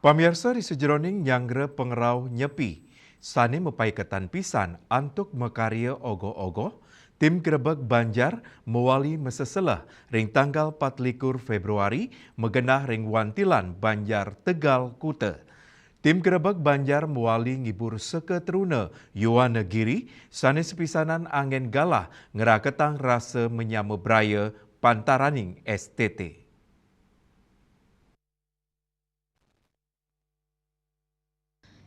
Pamirsa di sejeroning nyangre pengerau nyepi, sani mepai ketan pisan antuk mekarya ogo-ogo, tim Grebeg Banjar mewali meseselah ring tanggal 24 Februari megenah ring Wantilan Banjar Tegal Kute. Tim Grebeg Banjar mewali ngibur seketruna Yuwana Giri, sani sepisanan angin galah ngeraketang rasa menyama braya pantaraning STT.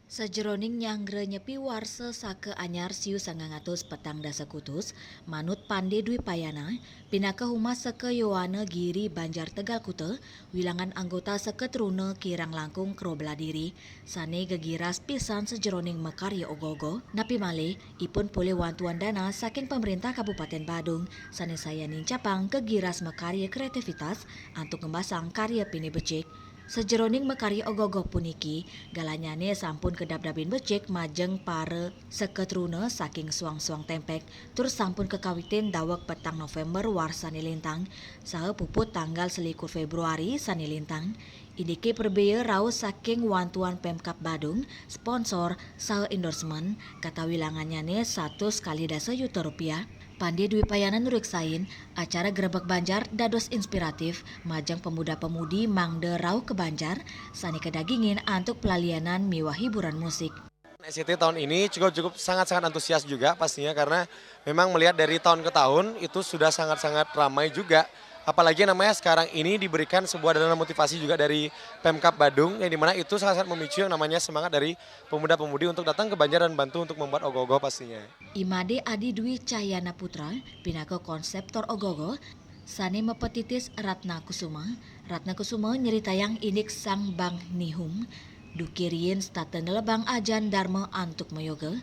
Sajeroning nyangre nyepi warse sake anyar siu 900 petang dasa kutus, manut Pande Dwi Payana, pinaka humas seke Yowana Giri Banjar Tegal Kute, wilangan anggota seke trune kirang langkung kerobla diri, sane gegiras pisan sejeroning mekarya ogogo, napi male, ipun pule wantuan dana saking pemerintah Kabupaten Badung, sane saya nincapang gegiras mekarya kreativitas, antuk ngembasang karya pini becik. Sejeroning mekarya ogogo puniki, galanyane sampun kedap-dapin becik majeng pare seketrune saking suang-suang tempek, tur sampun kekawitin dawek petang November warsani lintang, saha puput tanggal 21 Februari sani lintang. Indiki perbeye raus saking wantuan Pemkab Badung, sponsor saha endorsement, kata wilanganyane 100 kali dasa juta rupiah. Pande Dwi Payana nuriksain, acara Grebeg Banjar dados inspiratif, majang pemuda-pemudi mangde rau ke Banjar, sani kedagingin antuk pelalianan miwah hiburan musik. SCT tahun ini cukup sangat-sangat antusias juga pastinya karena memang melihat dari tahun ke tahun itu sudah sangat-sangat ramai juga. Apalagi namanya sekarang ini diberikan sebuah dana motivasi juga dari Pemkab Badung yang dimana itu sangat-sangat memicu yang namanya semangat dari pemuda-pemudi untuk datang ke Banjar dan bantu untuk membuat ogoh-ogoh pastinya. Imade Adi Dwi Cahyana Putra, pinaka konseptor ogogo, sane mepetitis Ratna Kusuma. Ratna Kusuma nyeritayang inik sang bang nihum, dukirien staten lebang ajan dharma antuk mayoga.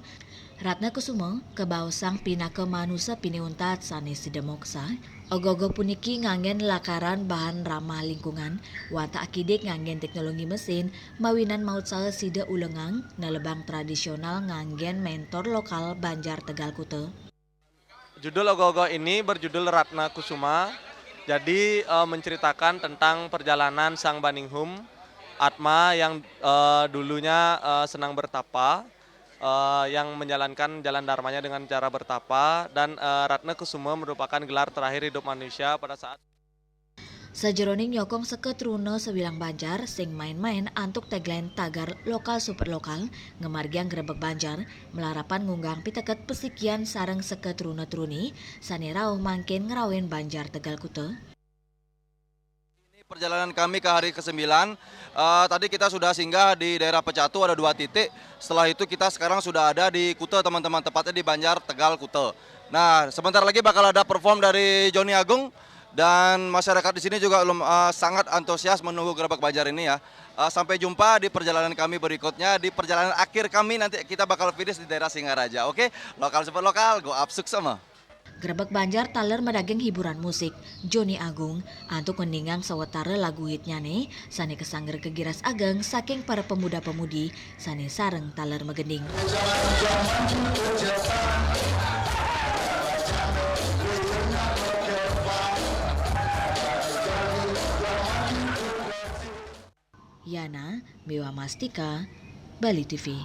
Ratna Kusuma kebau sang pinaka manusia piniuntat sane sidemoksa. Ogogo puniki ngangen lakaran bahan ramah lingkungan, wanta akidik ngangen teknologi mesin, mawinan maut saha sida ulengang, nelebang tradisional ngangen mentor lokal Banjar Tegal Kute. Judul ogoh-ogoh ini berjudul Ratna Kusuma, jadi menceritakan tentang perjalanan sang Baninghum, Atma yang dulunya senang bertapa, yang menjalankan jalan dharmanya dengan cara bertapa, dan Ratna Kusuma merupakan gelar terakhir hidup manusia pada saat Sajeroning nyokong seketrune sebilang Banjar sing main-main antuk tagline tagar lokal super lokal ngemargiang Grebeg Banjar melarapan ngunggang piteket pesikian sareng seketrune truni sane rauh mangkin ngerawen Banjar Tegal Kute. Perjalanan kami ke hari ke-9, tadi kita sudah singgah di daerah Pecatu ada 2 titik, setelah itu kita sekarang sudah ada di Kute teman-teman, tepatnya di Banjar Tegal Kute. Nah sebentar lagi bakal ada perform dari Joni Agung dan masyarakat di sini juga sangat antusias menunggu Grebeg Banjar ini ya. Sampai jumpa di perjalanan kami berikutnya, di perjalanan akhir kami nanti kita bakal finish di daerah Singaraja, oke? Lokal super lokal, go up sama. Grebeg Banjar taler medaging hiburan musik, Joni Agung, antuk mendingang sawetara lagu hitnya nih, sane kesangger kegiras ageng saking para pemuda-pemudi, sane sareng taler megending. Yana, Mewa Mastika, Bali TV.